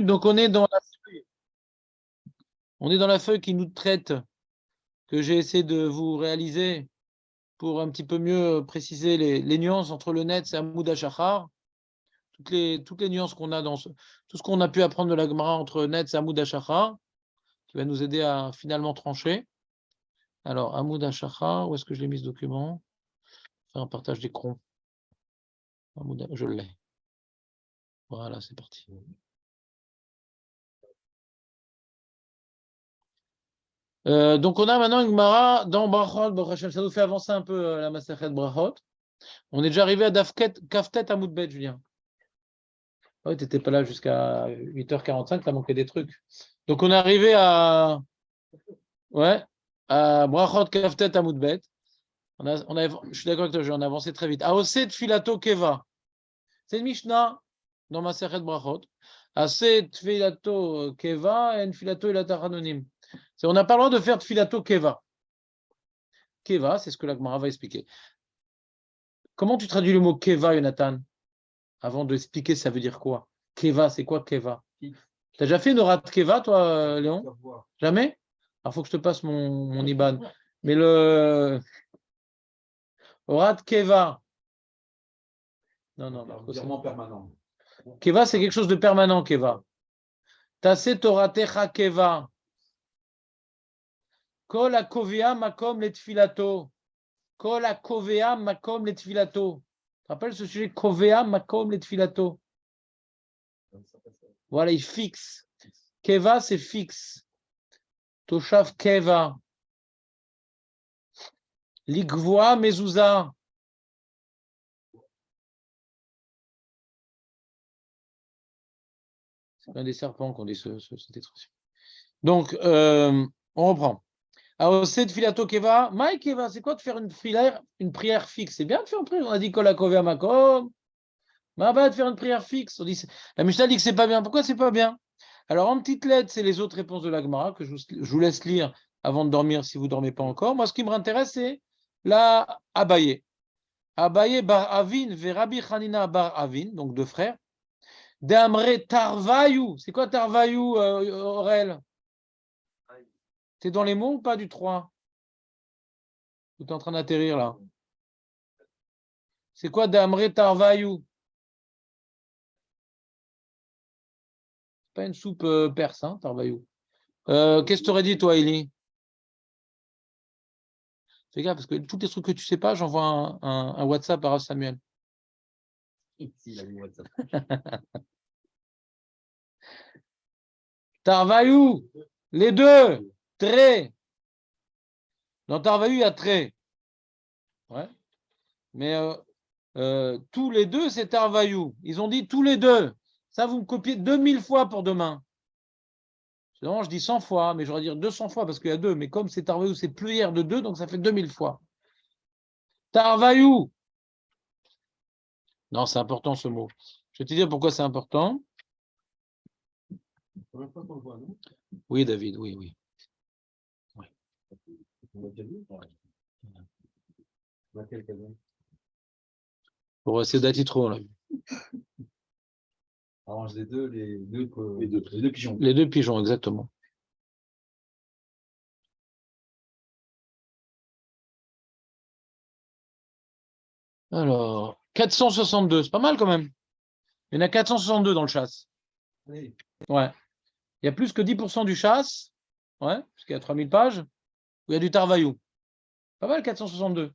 Donc, on est dans la feuille qui nous traite, que j'ai essayé de vous réaliser pour un petit peu mieux préciser les nuances entre le Netz et Amoud HaShachar. Toutes les nuances qu'on a tout ce qu'on a pu apprendre de la Gemara entre Netz et Amoud HaShachar, qui va nous aider à finalement trancher. Alors, Amoud HaShachar, où est-ce que je l'ai mis ce document? Faire un partage d'écran. Je l'ai. Voilà, c'est parti. Donc, on a maintenant une Gemara dans Brachot. Ça nous fait avancer un peu la Masechet Brachot. On est déjà arrivé à Kaftet Amoud Bet, Julien. Oui, tu n'étais pas là jusqu'à 8h45, tu as manqué des trucs. Donc, on est arrivé à Brachot Kaftet Amoud Bet. Je suis d'accord avec toi, on a avancé très vite. Aoset Filato Keva. C'est une Mishnah dans ma Masechet Brachot. Aoset Filato Keva et Filato Ilata Hanonim. On n'a pas le droit de faire Filato Keva. Keva, c'est ce que la Gemara va expliquer. Comment tu traduis le mot Keva, Jonathan? Avant de expliquer, ça veut dire quoi? Keva, c'est quoi Keva? Tu as déjà fait une orat Keva, toi, Léon? Jamais? Alors, il faut que je te passe mon IBAN. Mais le orat Keva. Non. Virement permanent. Keva, c'est quelque chose de permanent, Keva. Taset oratecha Keva. Kol akovea makom letfilato. Kol akovea makom letfilato. Tu te rappelles ce sujet? Kovea makom letfilato. Voilà, il fixe. Keva, c'est fixe. Toshav Keva. Ligvoa mezouza. C'est un des serpents qu'on dit cette expression. Donc, on reprend. Aoset filato Keva. Maï Keva, c'est quoi de faire une prière fixe? C'est bien de faire une prière. On a dit Kol akovea makom. Mais de faire une prière fixe. La Mishnah dit que c'est pas bien. Pourquoi c'est pas bien? Alors, en petite lettre, c'est les autres réponses de la Gemara que je vous laisse lire avant de dormir si vous ne dormez pas encore. Moi, ce qui m'intéresse, c'est la Abaye. Abaye bar Avin, Verabi Hanina bar Avin, donc deux frères. D'Amre Tarvayou. C'est quoi Tarvayou, Aurel? T'es dans les mots ou pas du 3? Tu es en train d'atterrir là. C'est quoi D'Amre Tarvayou? C'est pas une soupe perse, hein, Tarvayou. Qu'est-ce que tu aurais dit, toi, Eli? Fais gaffe, parce que tous les trucs que tu sais pas, j'envoie un WhatsApp à Samuel. Il a mis WhatsApp. Tarvayou, les deux, très. Dans Tarvayou, il y a très. Ouais. Mais tous les deux, c'est Tarvayou. Ils ont dit tous les deux. Ça, vous me copiez 2000 fois pour demain. Sinon, je dis 100 fois, mais j'aurais dire 200 fois parce qu'il y a deux. Mais comme c'est Tarvayou, c'est pluriel de deux, donc ça fait 2000 fois. Tarvayou. Non, c'est important ce mot. Je vais te dire pourquoi c'est important. Oui, David, oui. Pour c'est d'Atitro, on l'a vu. Arrange les deux pigeons. Les deux pigeons, exactement. Alors, 462, c'est pas mal quand même. Il y en a 462 dans le chasse. Oui. Ouais. Il y a plus que 10% du chasse, ouais, parce qu'il y a 3000 pages, où il y a du Tarvayou. Pas mal, 462.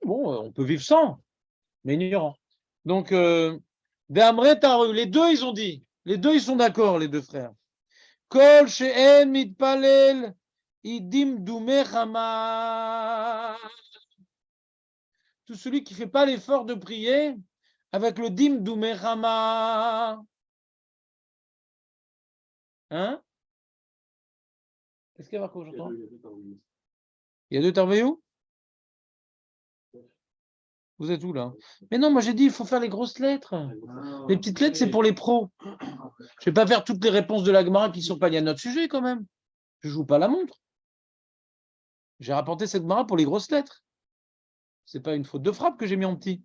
Bon, on peut vivre sans, mais ignorant. Donc, Tarvayou, les deux, ils ont dit. Les deux, ils sont d'accord, les deux frères. Kol she'en mitpalel idim dumechama. Tout celui qui ne fait pas l'effort de prier avec le dim dumechama. Hein? Qu'est-ce qu'il y a marqué aujourd'hui? Il y a deux Tarvayou? Vous êtes où là? Mais non, moi j'ai dit il faut faire les grosses lettres. Les petites lettres, c'est pour les pros. Je ne vais pas faire toutes les réponses de la Gemara qui ne sont pas liées à notre sujet quand même. Je ne joue pas la montre. J'ai rapporté cette Gemara pour les grosses lettres. Ce n'est pas une faute de frappe que j'ai mis en petit.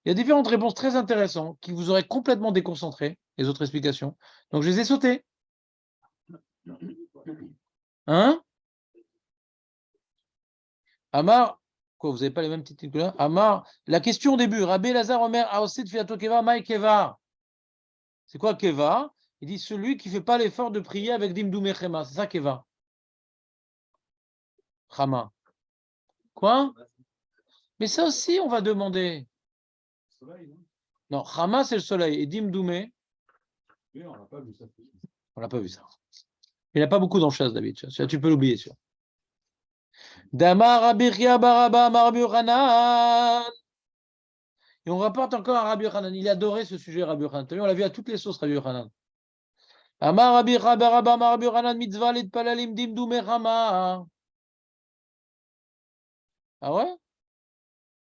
Il y a différentes réponses très intéressantes qui vous auraient complètement déconcentré, les autres explications. Donc, je les ai sautées. Hein? Amar, quoi, vous n'avez pas les mêmes titres que là? Amar, la question au début, Rabbi Lazar Omer, Aosid Fiato Keva, Maï Keva. C'est quoi Keva? Il dit celui qui ne fait pas l'effort de prier avec Dimdou Mechema. C'est ça Keva. Chama. Quoi? Mais ça aussi, on va demander. Non, Chama, c'est le soleil. Et Dimdoumé, On n'a pas vu ça. on n'a pas vu ça. Il n'y a pas beaucoup d'enchères, David. Ça, tu peux l'oublier, sûr. Damar Rabirkia Baraba Marbi Hanan. Et on rapporte encore à Rabbi Hanan. Il adorait ce sujet, Rabbi Hanan. On l'a vu à toutes les sauces, Rabbi Hanan. Amar Rabbi Baraba Marbi Hanan mitzvah lit palalim dimdoumé Rama. Ah ouais?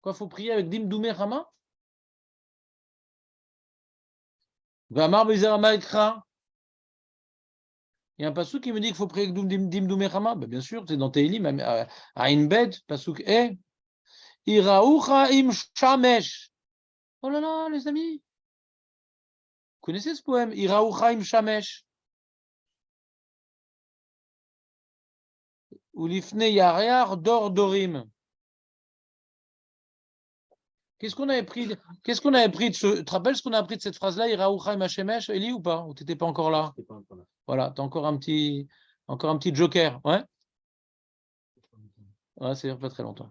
Quoi, faut prier avec dimdoumé Rama? Amar Bizarama Ekra. Il y a un passouk qui me dit qu'il faut prier avec dimdoumé Rama. Ben, bien sûr, c'est dans Teilim, à Inbed, passouk E. Iraoucha im shamesh. Oh là là, les amis. Vous connaissez ce poème? Iraoucha im shamesh. Ulifne yarear dor dorim. Qu'est-ce qu'on avait pris de ce. Tu te rappelles ce qu'on a appris de cette phrase-là, Iraoucha im hashemesh, Eli, ou pas? Ou tu n'étais pas encore là? Voilà, tu as encore un petit joker. Ouais? Ouais, c'est pas très longtemps.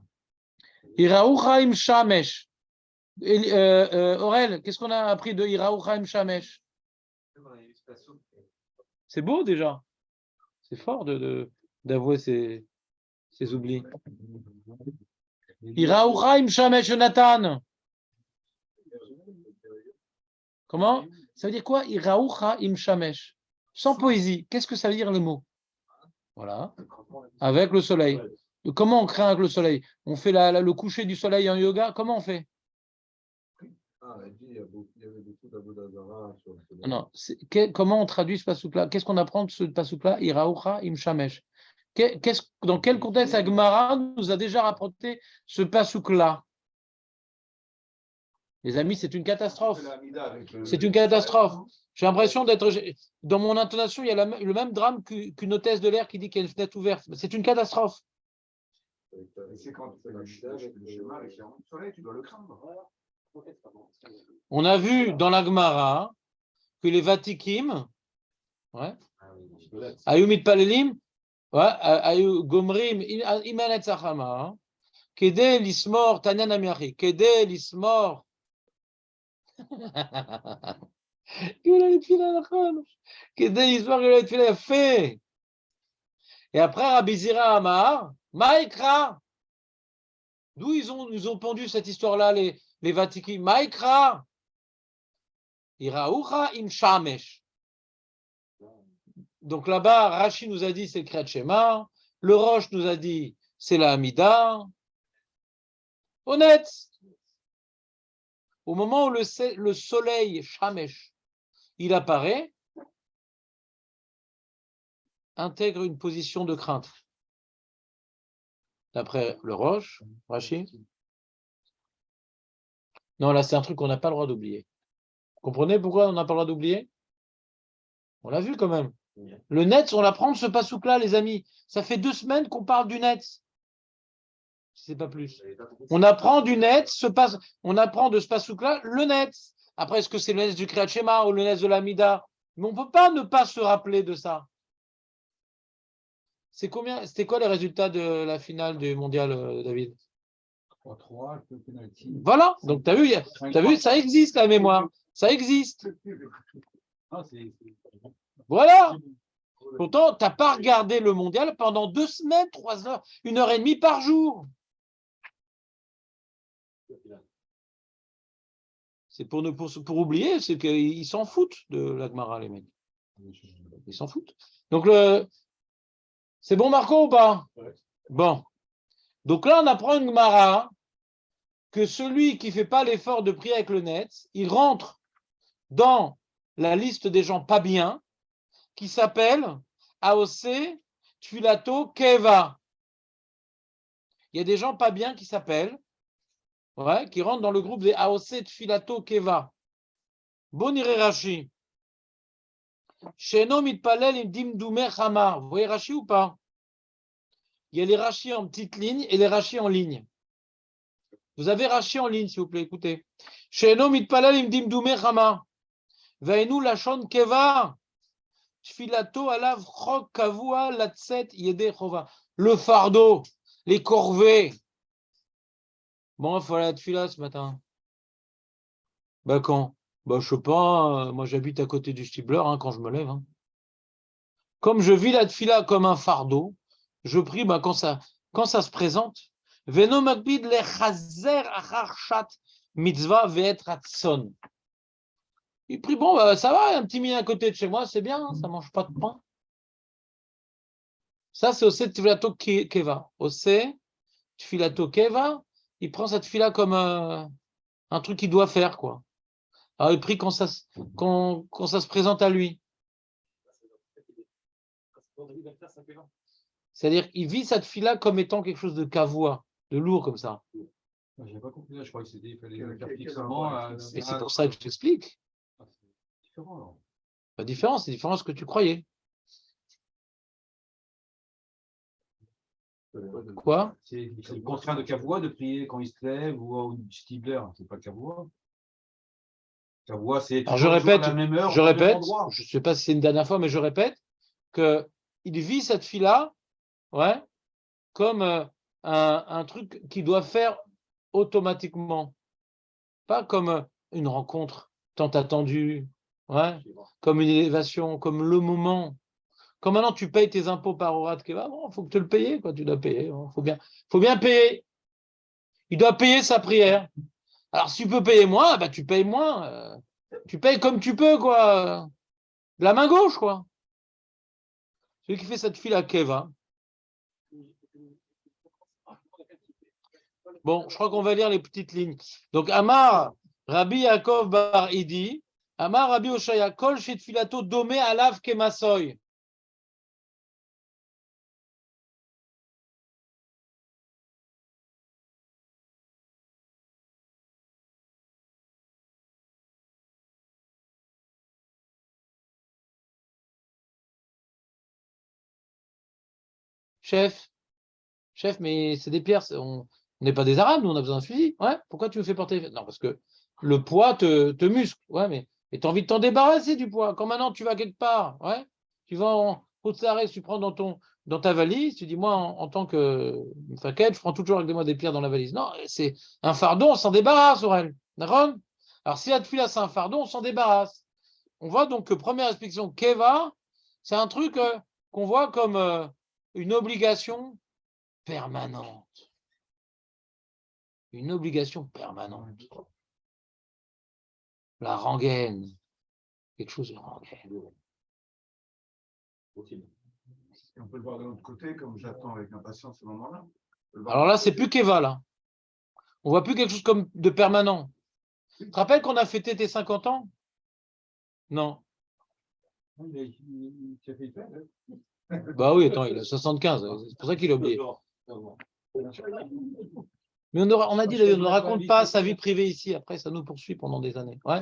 Iraoucha im shamesh. Aurel, qu'est-ce qu'on a appris de Iraoucha im shamesh? C'est beau déjà. C'est fort d'avouer ses oublis. Iraoucha im shamesh, Jonathan. Comment? Ça veut dire quoi? Iraoucha im shamesh. Sans poésie. Qu'est-ce que ça veut dire le mot? Voilà. Avec le soleil. Comment on craint avec le soleil? On fait le coucher du soleil en yoga. Comment on fait? Non. Comment on traduit ce pasouk-là? Qu'est-ce qu'on apprend de ce pasouk-là? Iraoucha im shamesh. Dans quel contexte Agmara nous a déjà rapporté ce pasouk-là? Les amis, c'est une catastrophe. C'est une catastrophe. J'ai l'impression d'être. Dans mon intonation, il y a le même drame qu'une hôtesse de l'air qui dit qu'il y a une fenêtre ouverte. C'est une catastrophe. C'est quand tu fais le schéma avec le soleil, tu dois le craindre. On a vu dans la Gemara que les Vatikim, Ayumit Palelim, Ayu Gomrim, Imanet Sachama, Kede Lismor, Tanyan Amiachi, Kede Lismor. Et après Rabbi Zira Amar, Maïkra. D'où nous ont pendu cette histoire-là, les Vatikim? Maïkra. Iraoucha im shamesh. Donc là-bas, Rashi nous a dit c'est le Kriyat Shema, le Rosh nous a dit c'est la Hamida. Honnête. Au moment où le soleil shamesh, il apparaît, intègre une position de crainte. D'après le Rosh, Rashi. Non, là, c'est un truc qu'on n'a pas le droit d'oublier. Vous comprenez pourquoi on n'a pas le droit d'oublier? On l'a vu quand même. Le Netz, on l'apprend de ce pasouk-là, les amis. Ça fait 2 semaines qu'on parle du Netz. Si c'est pas plus. On apprend du Netz, on apprend de ce pasouk-là le Netz. Après, est-ce que c'est le Netz du Kriyat Shema ou le Netz de l'Amida? Mais on ne peut pas ne pas se rappeler de ça. C'était quoi les résultats de la finale du mondial, David? 3-3, voilà, donc tu as vu, ça existe la mémoire, ça existe. Voilà. Pourtant, tu n'as pas regardé le mondial pendant 2 semaines, 3 heures, 1h30 par jour. C'est pour oublier, c'est qu'ils s'en foutent de la Gemara, les mecs. Ils s'en foutent. Donc, c'est bon, Marco, ou pas? Bon. Donc là, on apprend une Gemara que celui qui ne fait pas l'effort de prier avec le Netz, il rentre dans la liste des gens pas bien, qui s'appelle AOC Tfilato Keva. Il y a des gens pas bien qui s'appellent ouais, qui rentre dans le groupe des Aoset Filato Keva. Bonire Rashi. Sheno mitpalel im dimdumer chama. Vous voyez Rashi ou pas? Il y a les Rashi en petite ligne et les Rashi en ligne. Vous avez Rashi en ligne, s'il vous plaît, écoutez. Sheno mitpalel im dimdumer chama. Veinu lashon keva. Tfilato alav chok kavua latset yede chova. Le fardeau, les corvées. Bon, il faut aller à la tfila ce matin. Ben quand? Ben, je sais pas, moi j'habite à côté du Stibler quand je me lève. Comme je vis la tfila comme un fardeau, je prie quand ça se présente. Veno makbid lechazer achar shat mitzvah ve'et ratson. Il prie, bon, ça va, un petit mien à côté de chez moi, c'est bien, ça mange pas de pain. Ça, c'est Ose Tfilato Keva. Ose Tfilato Keva, il prend cette tfila comme un truc qu'il doit faire, quoi. Alors, il prie quand ça se présente à lui. C'est-à-dire qu'il vit cette tfila comme étant quelque chose de kavoua, de lourd comme ça. Je n'ai pas compris, je crois que c'était il fallait le faire fixement. Et c'est pour ça que je t'explique. C'est différent, alors. Pas différent, c'est différent de ce que tu croyais. Quoi? C'est le contraire de Kavoua de prier quand il se lève ou du Stibler, c'est pas Kavoua. Kavoua, c'est. Alors je répète, à la même heure, je ne sais pas si c'est une dernière fois, mais je répète qu'il vit cette fille-là, ouais, comme un truc qu'il doit faire automatiquement, pas comme une rencontre tant attendue, ouais, comme une élévation, comme le moment. Comme maintenant tu payes tes impôts par Orat Keva, bon, il faut que tu le payes, quoi, tu dois payer, il faut bien payer. Il doit payer sa prière. Alors si tu peux payer moins, bah, tu payes moins. Tu payes comme tu peux, quoi. De la main gauche, quoi. Celui qui fait cette file à Keva. Bon, je crois qu'on va lire les petites lignes. Donc, Amar, Rabbi Yaakov Bar Idi, Amar Rabbi Oshaya, Kol Shit Filato Domé Alav Kemasoy. Chef, mais c'est des pierres, on n'est pas des Arabes, nous on a besoin d'un fusil. Ouais, pourquoi tu me fais porter? Non, parce que le poids te muscle. Ouais, mais tu as envie de t'en débarrasser du poids. Quand maintenant tu vas quelque part, ouais, tu vas en Haute-Sarès, tu prends dans ta valise, tu dis, moi, en tant que faquette, je prends toujours avec des pierres dans la valise. Non, c'est un fardeau, on s'en débarrasse, Aurel. D'accord? Alors, si la tefila, c'est un fardeau, on s'en débarrasse. On voit donc que première explication, Keva, c'est un truc qu'on voit comme une obligation permanente. Une obligation permanente. La rengaine. Quelque chose de rengaine. On peut le voir de l'autre côté, comme j'attends avec impatience ce moment-là. Alors là, c'est plus Keva, là. On voit plus quelque chose comme de permanent. Tu te rappelles qu'on a fêté tes 50 ans? Non. Bah oui, attends, il a 75. C'est pour ça qu'il a oublié. Mais on a dit, on ne raconte pas sa vie privée ici. Après, ça nous poursuit pendant des années. Ouais.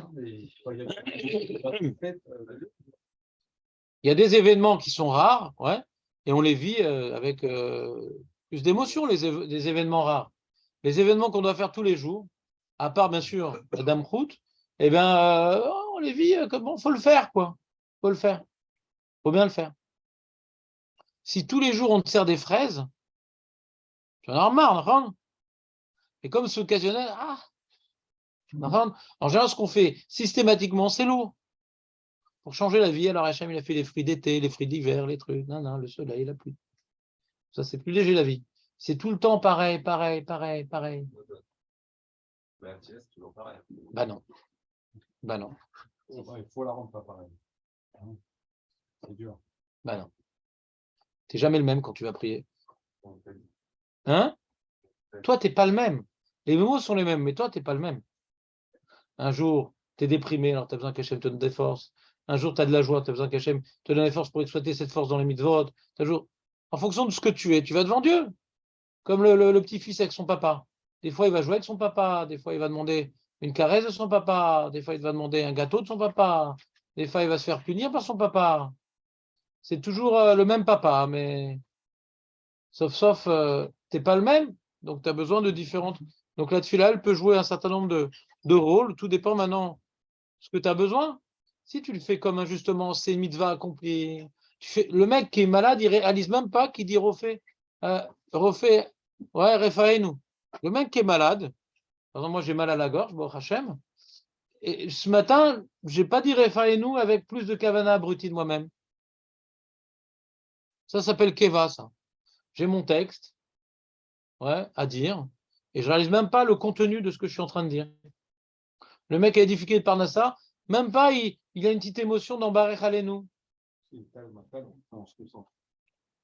Il y a des événements qui sont rares, ouais, et on les vit avec plus d'émotion, les événements rares. Les événements qu'on doit faire tous les jours, à part bien sûr Madame Route, eh bien, on les vit comme bon, faut le faire, quoi. Faut le faire. Faut bien le faire. Si tous les jours on te sert des fraises, tu en as marre, non? Et comme c'est occasionnel, en général, ce qu'on fait systématiquement, c'est lourd. Pour changer la vie, alors Hachem, il a fait les fruits d'été, les fruits d'hiver, les trucs, non, le soleil, la pluie. Ça, c'est plus léger la vie. C'est tout le temps pareil. C'est toujours pareil. Bah non. Il faut la rendre pas pareil. C'est dur. Bah non. T'es jamais le même quand tu vas prier. Hein? Toi, t'es pas le même. Les mots sont les mêmes, mais toi, t'es pas le même. Un jour, tu es déprimé, alors tu as besoin qu'Hachem te donne des forces. Un jour, tu as de la joie, tu as besoin qu'Hachem te donne des forces pour exploiter cette force dans les mitzvot. En fonction de ce que tu es, tu vas devant Dieu, comme le petit-fils avec son papa. Des fois, il va jouer avec son papa. Des fois, il va demander une caresse de son papa. Des fois, il va demander un gâteau de son papa. Des fois, il va se faire punir par son papa. C'est toujours le même papa, mais sauf, t'es pas le même. Donc, tu as besoin de différentes. Donc, la tefila, elle peut jouer un certain nombre de rôles. Tout dépend maintenant de ce que tu as besoin. Si tu le fais comme injustement, c'est mitzvah accompli. Le mec qui est malade, il réalise même pas qu'il dit refait, ouais, Refaenu. Le mec qui est malade, par exemple, moi j'ai mal à la gorge, bon, Hachem, et ce matin, j'ai pas dit Refaenu avec plus de kavana abruti de moi-même. Ça s'appelle Keva, ça. J'ai mon texte, ouais, à dire, et je réalise même pas le contenu de ce que je suis en train de dire. Le mec a édifié de Parnassa, même pas, il a une petite émotion dans Barech Alenu.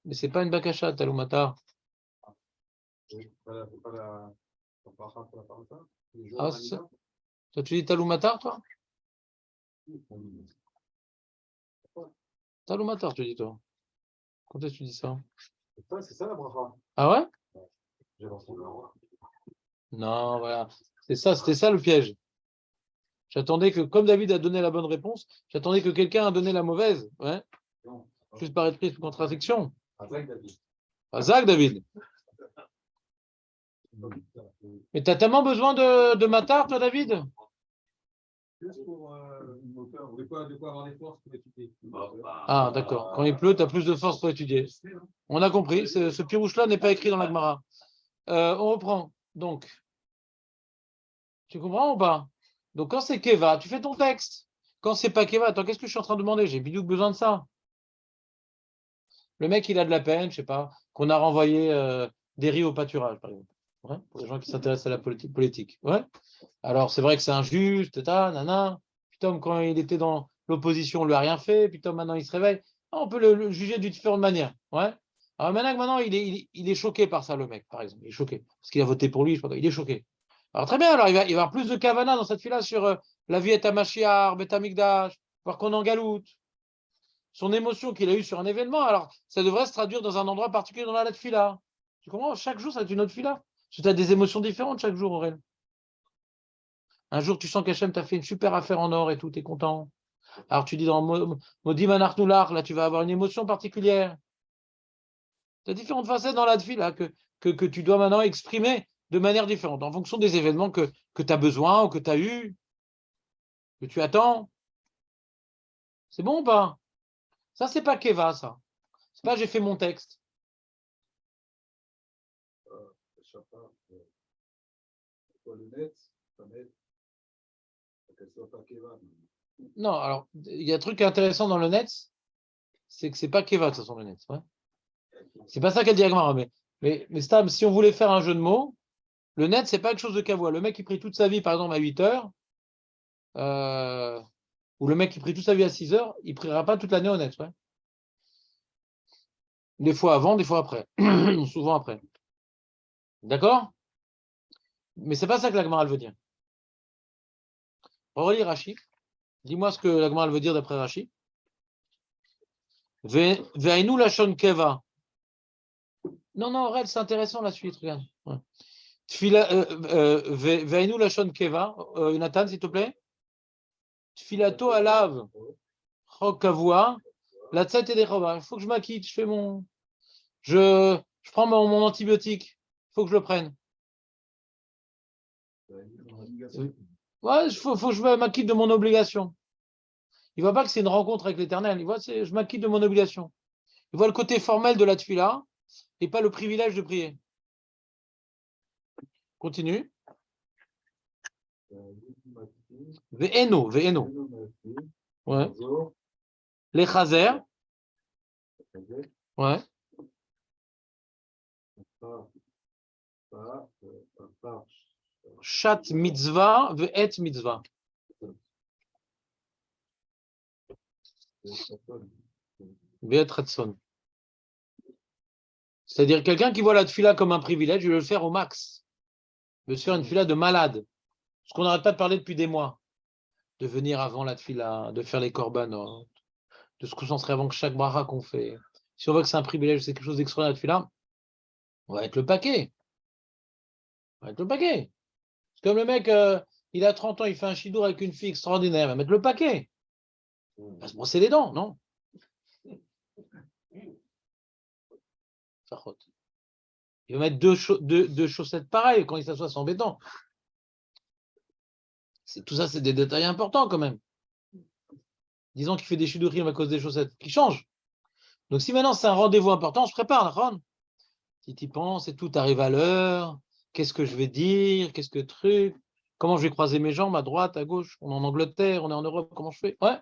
Mais c'est pas une bakasha, Talumata. Ah, toi, tu dis Talumatar, toi? Talumatar, tu dis, toi. Quand est-ce que tu dis ça? C'est ça la bracha. Ah ouais? J'ai lancé le roi. Non, voilà. C'était ça le piège. J'attendais que, comme David a donné la bonne réponse, j'attendais que quelqu'un a donné la mauvaise. Ouais. Juste par esprit de contradiction. Azak, David. Mais tu as tellement besoin de matar, toi, David? Juste pour moteur, de quoi avoir des forces pour étudier. Ah, d'accord. Quand il pleut, tu as plus de force pour étudier. On a compris. Ce pirouche-là n'est pas écrit dans la Gemara. On reprend. Donc, tu comprends ou pas? Donc, quand c'est Keva, tu fais ton texte. Quand c'est pas Keva, attends, qu'est-ce que je suis en train de demander? J'ai bidou besoin de ça. Le mec, il a de la peine, je sais pas, qu'on a renvoyé des riz au pâturage, par exemple. Ouais, pour les gens qui s'intéressent à la politique. Ouais. Alors, c'est vrai que c'est injuste, nana. Puis Tom, quand il était dans l'opposition, on lui a rien fait. Puis Tom, maintenant, il se réveille. On peut le juger d'une différente manière. Ouais. Alors maintenant, il est choqué par ça, le mec, par exemple. Il est choqué. Parce qu'il a voté pour lui, je sais pas quoi. Il est choqué. Alors, très bien. Alors, il va y avoir plus de Kavana dans cette fille-là sur la vie est à Mashiach, Bet Amikdash, voir qu'on en galoute. Son émotion qu'il a eue sur un événement, alors ça devrait se traduire dans un endroit particulier dans la fila. Tu comprends? Chaque jour, ça va être une autre fila. Parce que tu as des émotions différentes chaque jour, Aurèle. Un jour, tu sens qu'Hachem t'a fait une super affaire en or et tout, tu es content. Alors tu dis dans Modi Manarnoular, là, tu vas avoir une émotion particulière. Tu as différentes facettes dans la fila que tu dois maintenant exprimer de manière différente, en fonction des événements que tu as besoin ou que tu as eu, que tu attends. C'est bon ou pas? Ça, c'est pas Keva, ça. C'est pas j'ai fait mon texte. Non, alors, il y a un truc intéressant dans le net, c'est que c'est pas Keva, de toute façon, le net. Ouais. C'est pas ça qu'elle dit Agmara, mais Stam, si on voulait faire un jeu de mots, le net, c'est pas quelque chose de Kavois. Le mec qui prie toute sa vie, par exemple, à 8 heures, ou le mec qui prie toute sa vie à 6 heures, il priera pas toute l'année au net. Ouais. Des fois avant, des fois après. Souvent après. D'accord? Mais c'est pas ça que l'Agmara veut dire. Relis Rashi. Dis-moi ce que l'Agmara veut dire d'après Rashi. Ve'ainu lashon keva. Non, Aurel, c'est intéressant la suite, regarde. Ouais. Ve'ainu lashon keva. Nathan, s'il te plaît. Tfilato alav. Chok kavua. La tête et des robas. Il faut que je m'acquitte. Je fais mon. Je prends mon antibiotique. Il faut que je le prenne. Ouais, faut que je m'acquitte de mon obligation. Il ne voit pas que c'est une rencontre avec l'Éternel. Il voit, je m'acquitte de mon obligation. Il voit le côté formel de la tfila et pas le privilège de prier. Continue. Ve'eno. Ouais. Les chazer. Ouais. Chat mitzvah, ve'et mitzvah. Ve'et ratson. C'est-à-dire quelqu'un qui voit la tfila comme un privilège, il veut le faire au max. Il veut se faire une tfila de malade. Ce qu'on n'arrête pas de parler depuis des mois. De venir avant la tfila, de faire les korbanot, de se concentrer avant que chaque bracha qu'on fait. Si on voit que c'est un privilège, c'est quelque chose d'extraordinaire la tfila, on va être le paquet. Avec le paquet. C'est comme le mec, il a 30 ans, il fait un chidour avec une fille extraordinaire, il va mettre le paquet. Il va se brosser les dents, non? Il va mettre deux chaussettes pareilles quand il s'assoit, c'est embêtant. Tout ça, c'est des détails importants quand même. Disons qu'il fait des chidourim à cause des chaussettes, qui changent. Donc si maintenant c'est un rendez-vous important, on se prépare, Ron. Si tu y penses et tout arrive à l'heure, qu'est-ce que je vais dire, qu'est-ce que truc, comment je vais croiser mes jambes à droite, à gauche, on est en Angleterre, on est en Europe, comment je fais? Ouais.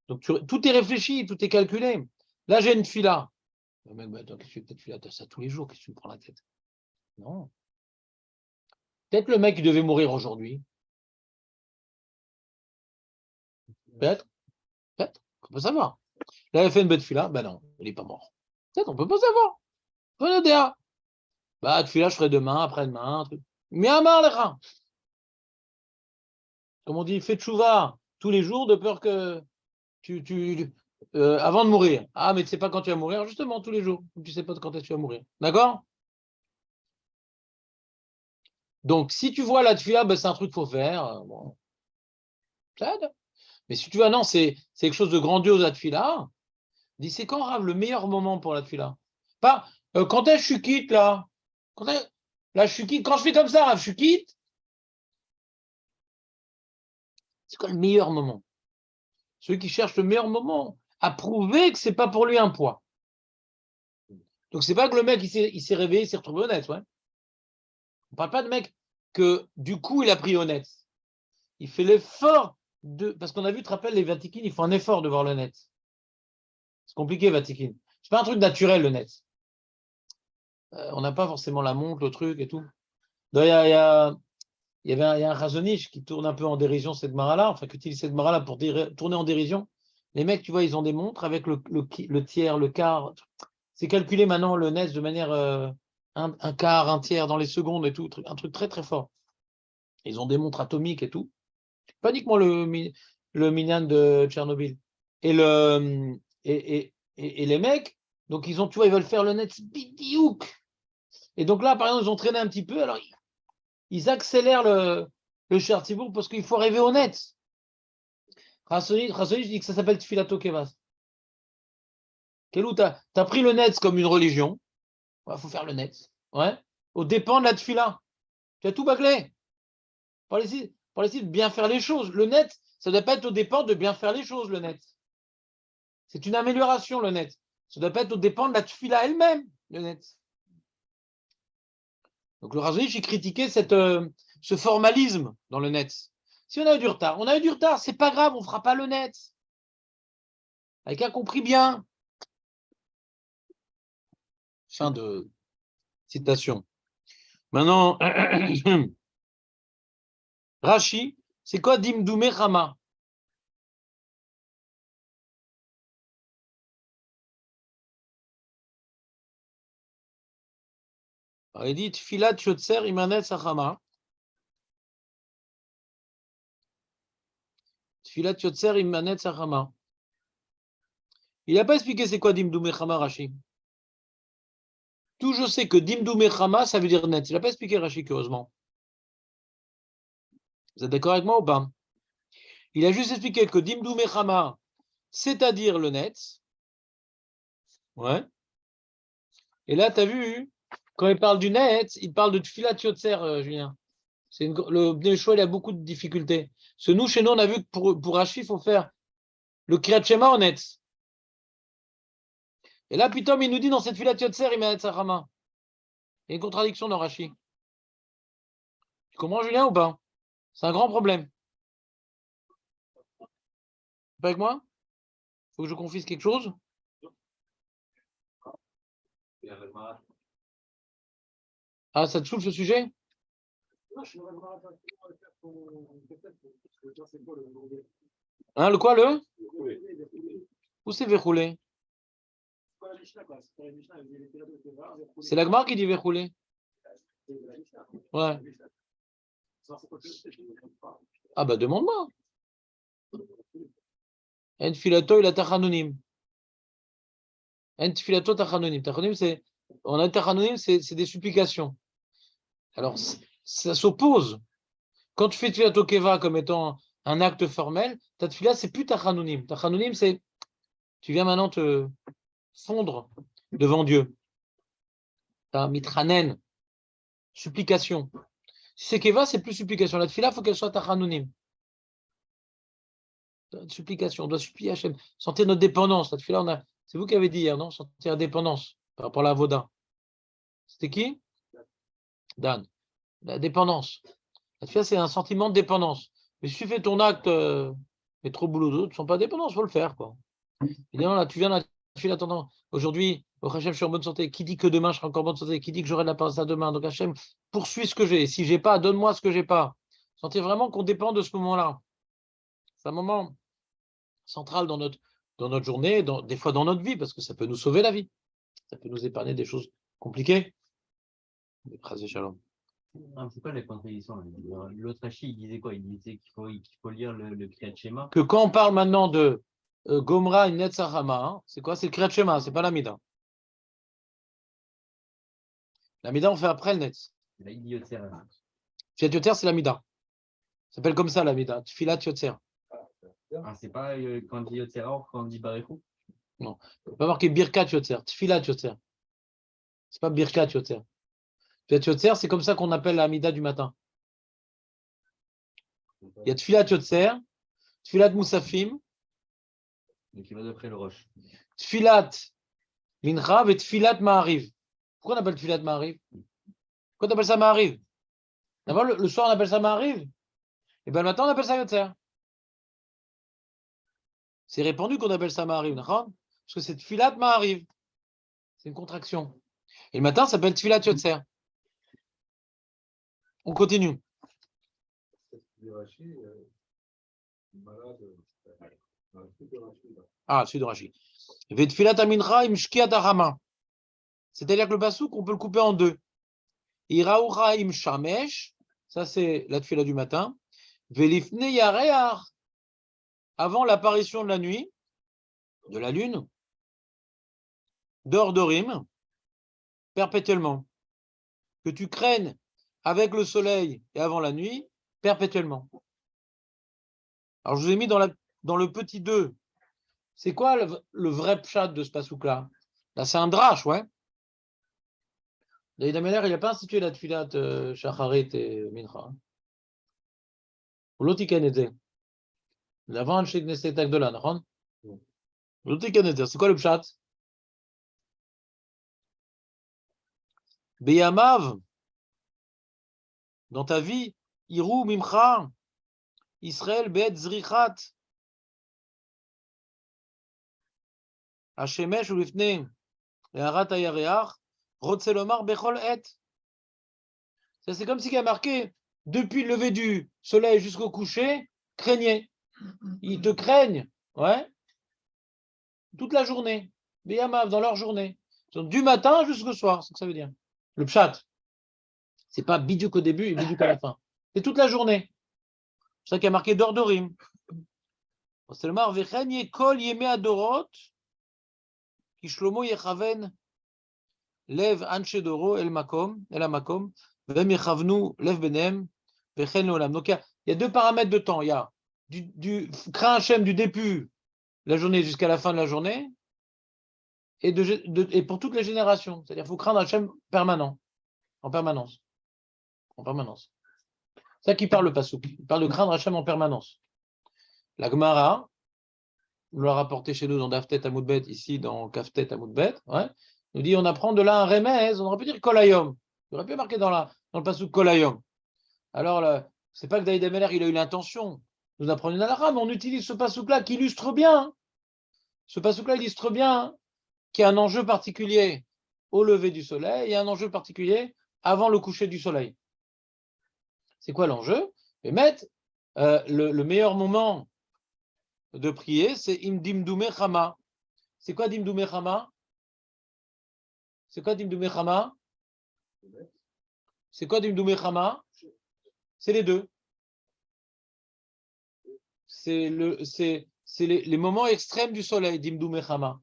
Donc tout est réfléchi, tout est calculé. Là, j'ai une fila. Le mec, attends, qu'est-ce que tu fais, peut-être fila, t'as ça tous les jours, qu'est-ce que tu me prends la tête? Non. Peut-être le mec, il devait mourir aujourd'hui. Peut-être, peut-être, on peut savoir. Il avait fait une bête fila, ben non, il n'est pas mort. Peut-être, on peut pas savoir. Bah, fila, je ferai demain, après-demain, truc. Mais à marre les reins. Comme on dit, fais tchouva tous les jours de peur que avant de mourir. Ah, mais tu sais pas quand tu vas mourir, justement, tous les jours. Tu sais pas quand est-ce que tu vas mourir. D'accord? Donc, si tu vois la tefila, ben, c'est un truc qu'il faut faire. Bon, ça aide. Mais si tu vois, non, c'est quelque chose de grandiose la tefila. Dis, c'est quand, Rav, le meilleur moment pour la tefila? Pas, quand est-ce que je suis quitte, là? Là, je suis quitte. Quand je fais comme ça, Rav, je suis quitte. C'est quoi le meilleur moment? Celui qui cherche le meilleur moment a prouvé que c'est pas pour lui un poids. Donc, c'est pas que le mec, il s'est réveillé, il s'est retrouvé honnête. Ouais. On parle pas de mec que, du coup, il a pris honnête. Il fait l'effort de... Parce qu'on a vu, tu te rappelles, les Vatikin, il faut un effort de voir le net. C'est compliqué, Vatikin. C'est pas un truc naturel, le net. On n'a pas forcément la montre, le truc et tout. Il y a un Razonich qui tourne un peu en dérision cette mara-là, enfin, qui utilise cette mara-là pour tourner en dérision. Les mecs, tu vois, ils ont des montres avec le tiers, le quart. C'est calculé maintenant le net de manière un quart, un tiers dans les secondes et tout, un truc très très fort. Ils ont des montres atomiques et tout. Pas uniquement le Minyan de Tchernobyl. Et les mecs, donc ils ont, tu vois, ils veulent faire le net bidiouk. Et donc là, par exemple, ils ont traîné un petit peu, alors ils accélèrent le Chertibourg parce qu'il faut arriver au net. Rassonich dit que ça s'appelle Tfilato Kevas. Kelou, t'as pris le net comme une religion. Il faut faire le net. Ouais. Au dépend de la tfila. Tu as tout bâclé. Pour essayer de bien faire les choses. Le net, ça ne doit pas être au dépend de bien faire les choses, le net. C'est une amélioration, le net. Ça ne doit pas être au dépend de la tfila elle-même, le net. Donc le Razonich, il critiquait ce formalisme dans le net. Si on a eu du retard, c'est pas grave, on ne fera pas le net. Avec un compris bien. Fin de citation. Maintenant, Rashi, c'est quoi Dimdoumé Rama? Il dit Tfilat Yotzer Imanet Sachama. Tfilat Yotzer Imanet Sachama. Il n'a pas expliqué c'est quoi Dimdoumé Rama, Rashi. Tout je sais que Dimdoumé Rama, ça veut dire net. Il n'a pas expliqué Rashi, heureusement. Vous êtes d'accord avec moi ou pas? Il a juste expliqué que Dimdoumé Rama, c'est-à-dire le net. Ouais. Et là, tu as vu, quand il parle du net, il parle de Tfilat Yotzer, Julien. Le Bnei Yoshua, il a beaucoup de difficultés. Parce que nous, chez nous, on a vu que pour Rashi, il faut faire le Kriyat Shema en net. Et là, Pitom, il nous dit dans cette Tfilat Yotzer, il met Sachama. Il y a une contradiction dans Rashi. Tu comprends, Julien, ou pas? C'est un grand problème. Pas avec moi? Il faut que je confise quelque chose? Ah, ça te saoule ce sujet? Hein, le quoi, le? Où c'est verroulé? C'est l'Agmar qui dit verroulé. Ouais. Ah bah demande-moi. En filato il a tachanonim. En filato tachanonim. Tachanonim, c'est des supplications. Alors, ça s'oppose. Quand tu fais Tfilat Tokeva comme étant un acte formel, ta Tfilat, c'est plus ta Chanounim. Ta Chanounim, c'est tu viens maintenant te fondre devant Dieu. Ta Mitranen, supplication. Si c'est Keva, c'est plus supplication. La Tfilat, il faut qu'elle soit ta Chanounim. Supplication, on doit supplier Hachem. Sentir notre dépendance. La Tfilat, c'est vous qui avez dit hier, non? Sentir la dépendance par rapport à la Voda. C'était qui? Dan. La dépendance. La Tfilat, c'est un sentiment de dépendance. Mais si tu fais ton acte, mais trop boulot d'autres, ne sont pas dépendants, il faut le faire, quoi. Évidemment, là, tu viens là, tu fais l'attendant. Aujourd'hui, au Hachem, je suis en bonne santé. Qui dit que demain, je serai encore en bonne santé? Qui dit que j'aurai de la parole à demain? Donc, Hachem, poursuis ce que j'ai. Si j'ai pas, donne-moi ce que j'ai pas. Sentir vraiment qu'on dépend de ce moment-là. C'est un moment central dans notre journée, des fois dans notre vie, parce que ça peut nous sauver la vie. Ça peut nous épargner des choses compliquées. Shalom. C'est quoi les contradictions? L'autre Rashi, il disait quoi? Il disait qu'il faut lire le Kriyat Shema. Que quand on parle maintenant de Gomra et Netzachama, c'est quoi? C'est le Kriyat Shema, c'est pas l'Amida. L'Amida, on fait après le Netz. La Yotzer. Fiat Yotzer, c'est l'Amida. Ça s'appelle comme ça l'Amida. Tfilat Yotzer. Ah, c'est pas quand on dit Yotzer or, quand on dit Barekou? Non. Il ne pas marquer Birkat Yotzer. Tfilat Yotzer. C'est pas Birkat Yotzer. Fiat Yotzer, c'est comme ça qu'on appelle l'Amida du matin. Il y a Tfilat Yotzer, Tfilat Moussafim. Donc il va d'après le Roche. Tfilat Mincha et Tfilat Ma'ariv. Pourquoi on appelle Tfilat Ma'ariv? Pourquoi on appelle ça Ma'ariv? D'abord, le soir, on appelle ça Ma'ariv. Et bien le matin, on appelle ça Yotzer. C'est répandu qu'on appelle ça Ma'ariv, parce que c'est Tfilat Ma'ariv. C'est une contraction. Et le matin, ça s'appelle Tfilat Yotzer. On continue. Ah, celui de Rashi. C'est-à-dire que le basouk, on peut le couper en deux. Iraoucha im shamesh, ça c'est la tfila du matin. Velifne yareach, avant l'apparition de la nuit, de la lune, d'ordorim, perpétuellement. Que tu craignes avec le soleil et avant la nuit, perpétuellement. Alors je vous ai mis dans le petit 2. C'est quoi le vrai pshat de ce pasouk-là? Là, c'est un drache, ouais. David Ameller, il n'a pas institué la tfilat shacharit et mincha. L'otiken était. L'avant un chez Knesset Agdola, non? L'otiken était. C'est quoi le pshat? Beyamav, dans ta vie, Irou Mimcha, Israël Bet Zrichat, Hashemesh ou Lifne, et Arat Ayareach, Rotselomar Bechol Et. C'est comme si il y a marqué, depuis le lever du soleil jusqu'au coucher, craignez. Ils te craignent, ouais, toute la journée. Beyamav, dans leur journée. Donc, du matin jusqu'au soir, c'est ce que ça veut dire. Le pshat. C'est pas biduk au début et biduk à la fin. C'est toute la journée. C'est ça qui a marqué Dordorim. C'est le mar Vechanye Kol Yeme Adorot, qui Shlomo Yechaven, Lev Anche Doro, El Makom, El Amakom, Vem Yechavnu, Lev Benem, Vechen Olam. Donc il y a deux paramètres de temps. Il y a du craint Hachem du début, la journée jusqu'à la fin de la journée, et pour toutes les générations. C'est-à-dire qu'il faut craindre Hachem permanent, en permanence. En permanence. C'est ça qui parle le Passouk. Il parle de craindre Hachem en permanence. La Gemara, on l'a rapporté chez nous dans Daftet Amoudbet, ici dans Kaftet Amoudbet, ouais, nous dit on apprend de là un remez, on aurait pu dire Kolayom. Il aurait pu marquer dans le Passouk Kolayom. Alors, c'est pas que David Ameller il a eu l'intention de nous apprendre une halakha, mais on utilise ce Passouk-là qui illustre bien. Ce Passouk-là illustre bien qu'il y a un enjeu particulier au lever du soleil et un enjeu particulier avant le coucher du soleil. C'est quoi l'enjeu? Le meilleur moment de prier, c'est Imdimdume Chama. C'est quoi Dimdume Chama? C'est quoi Dimdume Chama? C'est quoi Dimdume Chama? C'est les deux. C'est les moments extrêmes du soleil, Dimdume Chama.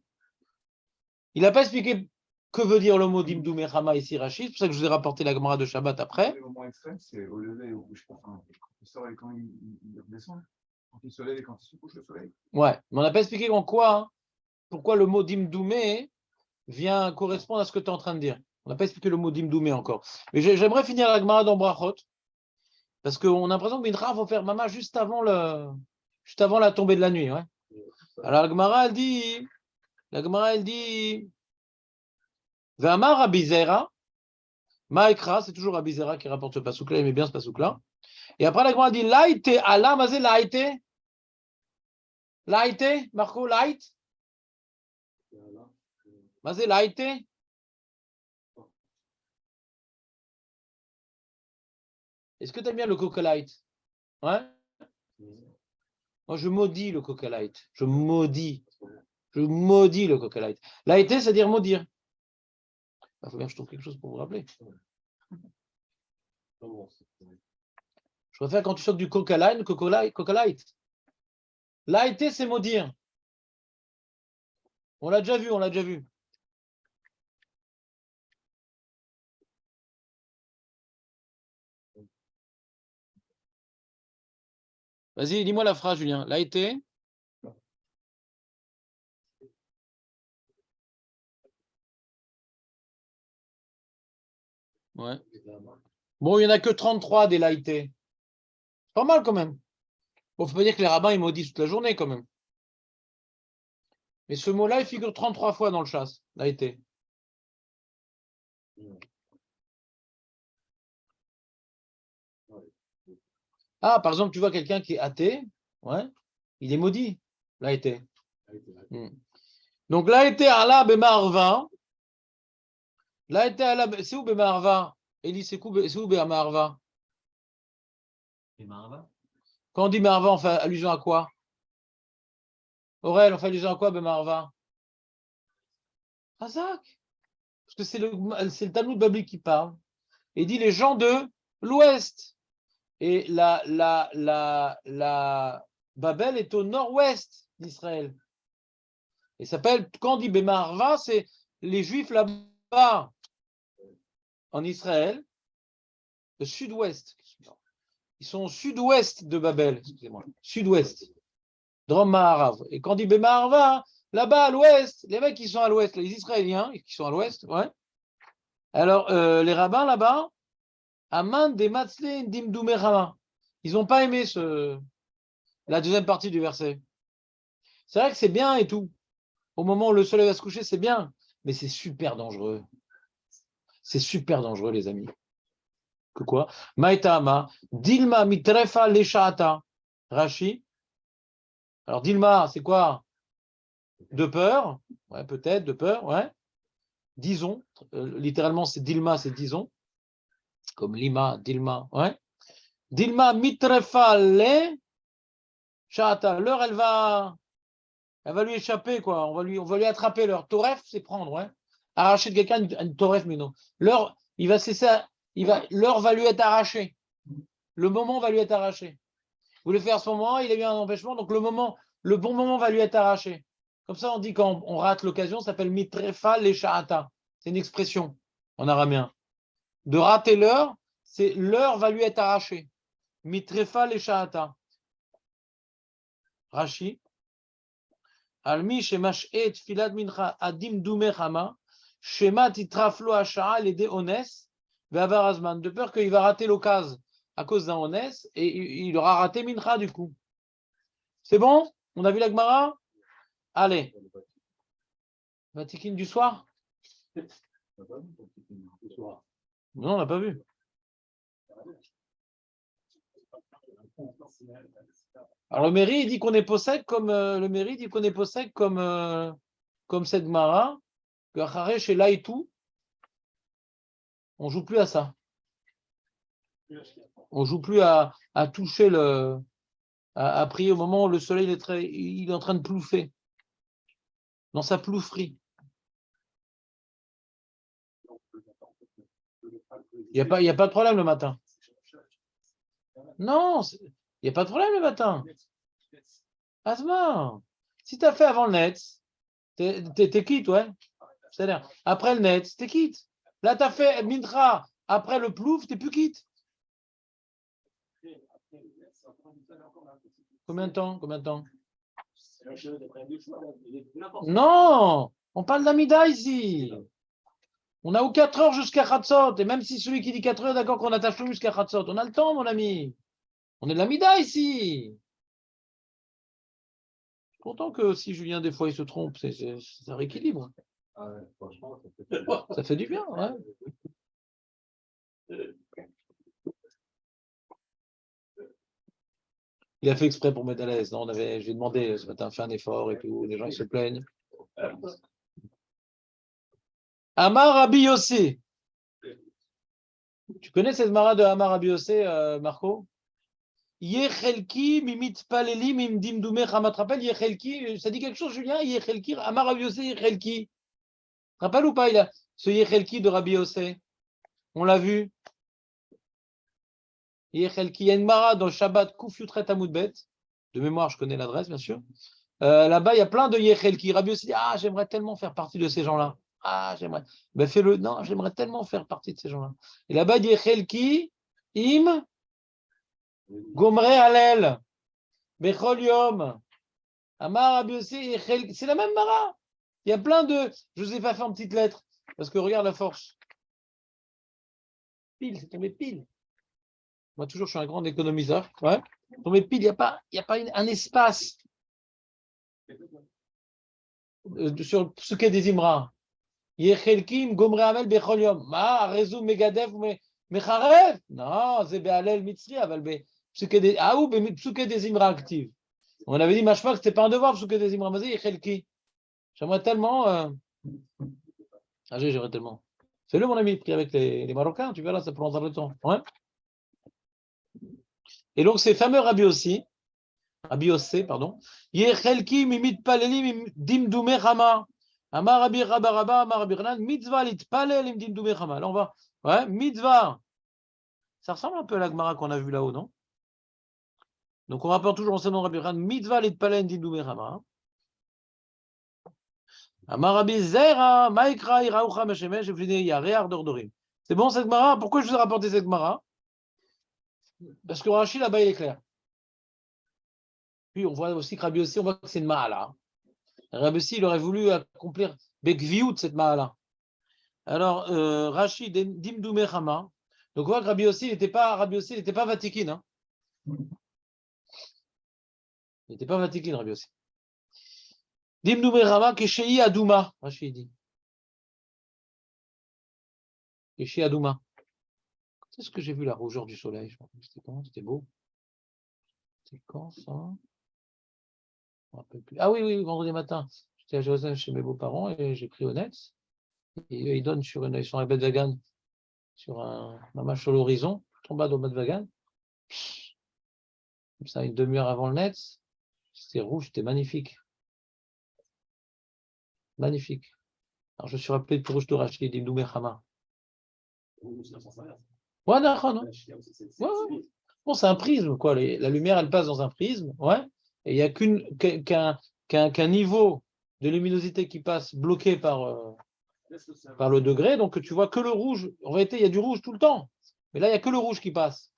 Il n'a pas expliqué Que veut dire le mot Dimdoumé Rama ici, Rachid? C'est pour ça que je vous ai rapporté la Gemara de Shabbat après. Le moment extrême, c'est au lever ou je sais pas, quand il sort et quand il redescend. Quand il se lève et quand il se couche le soleil. Ouais, mais on n'a pas expliqué en quoi, hein, pourquoi le mot Dimdoumé vient correspondre à ce que tu es en train de dire. On n'a pas expliqué le mot Dimdoumé encore. Mais j'aimerais finir la Gemara dans Brachot, parce qu'on a l'impression que Mincha va faire Mama juste avant la tombée de la nuit. Ouais. Alors la Gemara, elle dit, V'amar Rabbi Zera, Ma'ekra, c'est toujours Rabbi Zera qui rapporte ce pasouk-là, il aimait bien ce pasouk-là. Et après la Gemara dit, Laïté, Allah, mazé Laïté. Laïté, Marco, Laït. Mazé Laïté. Est-ce que tu aimes bien le Coca Light? Ouais. Moi, je maudis le Coca Light. Je maudis le Coca Light. Laïté, c'est dire maudire. Il faut bien que je trouve quelque chose pour vous rappeler. Je préfère quand tu sortes du Coca Light, Coca Light. Laïté, c'est maudire. On l'a déjà vu. Vas-y, dis-moi la phrase, Julien. Laïté. Ouais. Bon, il n'y en a que 33 des laïtés. C'est pas mal quand même. Bon, faut pas dire que les rabbins, ils maudissent toute la journée quand même. Mais ce mot-là, il figure 33 fois dans le chasse, laïté. Ah, par exemple, tu vois quelqu'un qui est athée, ouais, il est maudit, laïté. Donc, laïté Allah bemarva. Laïté Allah, c'est où bemarva? Eli, c'est où bemarva? Quand on dit marva, on fait allusion à quoi? Aurel, on fait allusion à quoi, bemarva? Hazak. Parce que c'est le Talmud Babli qui parle. Il dit les gens de l'ouest. Et la Babel est au nord-ouest d'Israël. Et s'appelle, quand on dit Bemarva, c'est les Juifs là-bas, en Israël, le sud-ouest. Ils sont au sud-ouest de Babel, excusez-moi, sud-ouest, Drom Maharav. Et quand on dit Bemarva, là-bas à l'ouest, les mecs qui sont à l'ouest, les Israéliens qui sont à l'ouest, ouais. Alors, les rabbins là-bas, Aman des Matzle Dimdoumé Rama. Ils n'ont pas aimé la deuxième partie du verset. C'est vrai que c'est bien et tout. Au moment où le soleil va se coucher, c'est bien. Mais c'est super dangereux. C'est super dangereux, les amis. Que quoi? Maïtama, Dilma mitrefa leshaata. Rashi. Alors, Dilma, c'est quoi? De peur. Ouais, peut-être, de peur, ouais. Disons. Littéralement, c'est Dilma, c'est disons. Comme Lima, Dilma, ouais. Dilma mitrefa le shaata. L'heure, elle va lui échapper, quoi. On va lui attraper l'heure. Toref, c'est prendre, ouais. Arracher de quelqu'un une toref, mais non. L'heure, l'heure va lui être arrachée. Le moment va lui être arraché. Vous voulez faire ce moment, il a eu un empêchement, donc le bon moment va lui être arraché. Comme ça, on dit quand on rate l'occasion, ça s'appelle mitrefa leshaata. C'est une expression en araméen. De rater l'heure, c'est l'heure va lui être arrachée. Mitrefa leshaata. Rashi. Almi shemash et filat mincha adim dume chama shema titraflo ashaa l'ede ones ve'avarazman. De peur qu'il va rater l'occasion à cause d'un ones et il aura raté mincha du coup. C'est bon? On a vu la Gemara? Allez. Vatikin du soir? Non, on l'a pas vu. Alors le mairie dit qu'on est possède comme comme cette Gemara, que Acharé chez Laïtou, on joue plus à ça. On joue plus à toucher à prier au moment où le soleil il est en train de plouffer. Dans sa ploufferie. Il n'y a pas de problème le matin. Non, il n'y a pas de problème le matin. Asma, si tu as fait avant le net, t'es quitte, ouais. C'est-à-dire, après le net, t'es quitte. Là, tu as fait Mintra, après le plouf, t'es plus quitte. Combien de temps? Non, on parle d'Amida ici. On a ou 4 heures jusqu'à Khatsot. Et même si celui qui dit 4 heures, d'accord qu'on attache tout jusqu'à Khatsot. On a le temps, mon ami. On est de l'Amida ici. Je suis content que si Julien, des fois, il se trompe, ça rééquilibre. Ah ouais, franchement, Ça fait du bien, ouais. Il a fait exprès pour mettre à l'aise. Non, j'ai demandé ce matin, fais un effort et tout. Les gens, ils se plaignent. Amar Rabbi Yossé. Tu connais cette mara de Amar Rabbi Yossé, Marco? Yechelki, mimit paleli, mimdim doume chamat. Rappelle, Yechelki, ça dit quelque chose, Julien? Yechelki, Amar Rabbi Yossé, Yechelki. Rappelle ou pas, ce Yechelki de Rabbi Yossé? On l'a vu. Yechelki, il y a une mara dans Shabbat, Koufyutret Amoudbet. De mémoire, je connais l'adresse, bien sûr. Là-bas, il y a plein de Yechelki. Rabbi Yossé dit, ah, j'aimerais tellement faire partie de ces gens-là. Ah, j'aimerais. Ben, fais-le. Non, j'aimerais tellement faire partie de ces gens-là. Et là-bas, il dit Yechelki, im, gomre alel, bechol yom. Amar Rabbi Yossé, Yechelki. C'est la même mara. Il y a plein de. Je vous ai pas fait en petites lettres. Parce que regarde la force. Pile, c'est tombé pile. Moi, toujours, je suis un grand économiseur. Ouais. Tombé pile, il n'y a pas un espace sur ce qu'est des Imra. Yechelkim, Gomre Amel, Bechol Yom. Ma, Rezou, Megadef, Mecharev. Non, c'est Be'alel Mitzri, Aval Be. Ah, ou Psuke des Imra actives. On avait dit, Mashma, que ce n'était pas un devoir, Psuke des Imra. Mais Yechelki. J'aimerais tellement. J'aimerais tellement. Fais-le, mon ami, prie avec les Marocains, tu verras, ça prendra le temps. Ouais. Et donc, ces fameux Rabbi aussi, Rabbi Yossé, pardon, Yechelki mimit paleli dim dume chama. Amar Rabbi Rabba Rabba, Amar Rabbi Hanan, mitzvah litpalel im dim dume chama. Là, on va, ouais, mitzvah. Ça ressemble un peu à la Gemara qu'on a vue là-haut, non? Donc, on rapporte toujours enseignement Rabbi Hanan, mitzvah litpalel im dim dume chama. Amar Rabbi Zera, Maikra, Iraucha, Meshemesh, je vous dis, il y a Réar d'Ordorim. C'est bon cette Gemara? Pourquoi je vous ai rapporté cette Gemara? Parce que Rashi là-bas, il est clair. Puis on voit aussi que Rabbi Yossé, on voit que c'est une Mahala. Rabbi Yossé, il aurait voulu accomplir Bekviout cette Mahala. Alors, Rashi, Dimdoumé Chama. Donc, on voit que Rabbi Yossé, il n'était pas Vatikin. Hein. Il n'était pas Vatikin, Rabbi Yossé. Dimdoumé Chama, Keshei Adouma, Rashi dit. Keshei Adouma. C'est ce que j'ai vu la rougeur du soleil. C'était comment? C'était beau. C'était quand ça? Ah oui, vendredi matin. J'étais à Jérusalem chez mes beaux-parents et j'ai pris au net. Et ils donnent ils sont à Bet Dagan, sur un match sur l'horizon, tombé au Bet Dagan. Comme ça, une demi-heure avant le net, c'était rouge, c'était magnifique. Magnifique. Alors je suis rappelé de rouge de Rachid, d'Ibdoumé Hama. Ouais, d'accord, non? Ouais. Bon, c'est un prisme, quoi. La lumière, elle passe dans un prisme, ouais. Et il n'y a qu'un niveau de luminosité qui passe bloqué par le degré, donc tu vois que le rouge. En réalité, il y a du rouge tout le temps, mais là, il n'y a que le rouge qui passe.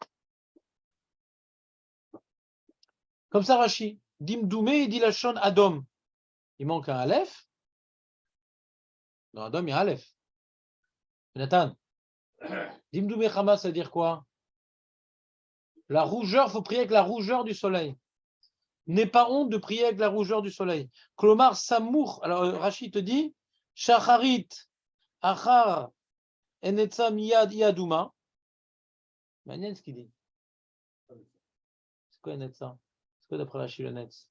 Comme ça, Rashi, Dimdoumé, il dit la Shon Adom. Il manque un Aleph. Dans Adom, il y a un Aleph. Nathan, Dimdoumé Chama, ça veut dire quoi? La rougeur, il faut prier avec la rougeur du soleil. N'aie pas honte de prier avec la rougeur du soleil. Klomar Samour, alors Rashi te dit, Shacharit, Achar, Enetza Miyad Yadouma. Manienne ce qu'il dit. C'est quoi Enetza? C'est quoi d'après Rashi le Netz?